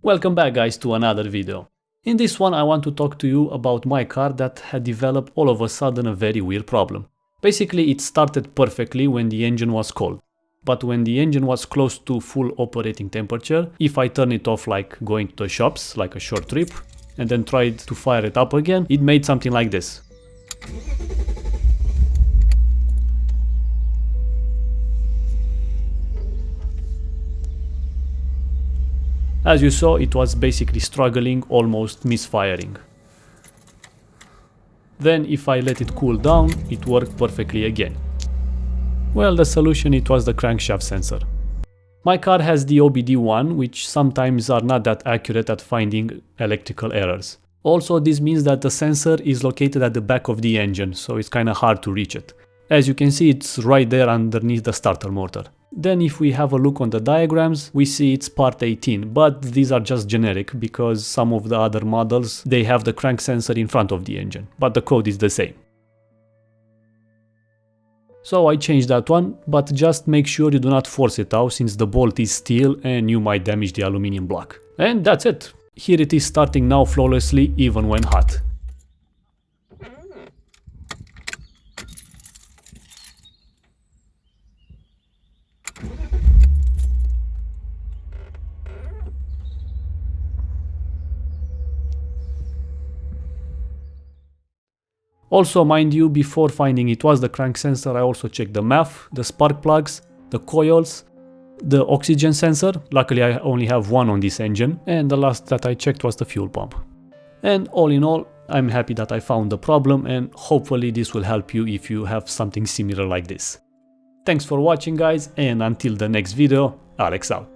Welcome back guys to another video. In this one I want to talk to you about my car that had developed all of a sudden a very weird problem. Basically it started perfectly when the engine was cold. But when the engine was close to full operating temperature, if I turn it off like going to the shops, like a short trip, and then tried to fire it up again, it made something like this. As you saw, it was basically struggling, almost misfiring. Then if I let it cool down, it worked perfectly again. Well, the solution, it was the crankshaft sensor. My car has the OBD1, which sometimes are not that accurate at finding electrical errors. Also, this means that the sensor is located at the back of the engine, so it's kinda hard to reach it. As you can see, it's right there underneath the starter motor. Then if we have a look on the diagrams, we see it's part 18, but these are just generic because some of the other models, they have the crank sensor in front of the engine, but the code is the same. So I changed that one, but just make sure you do not force it out since the bolt is steel and you might damage the aluminum block. And that's it. Here it is starting now flawlessly even when hot. Also, mind you, before finding it was the crank sensor, I also checked the MAF, the spark plugs, the coils, the oxygen sensor. Luckily I only have one on this engine, and the last that I checked was the fuel pump. And all in all, I'm happy that I found the problem, and hopefully this will help you if you have something similar like this. Thanks for watching guys, and until the next video, Alex out.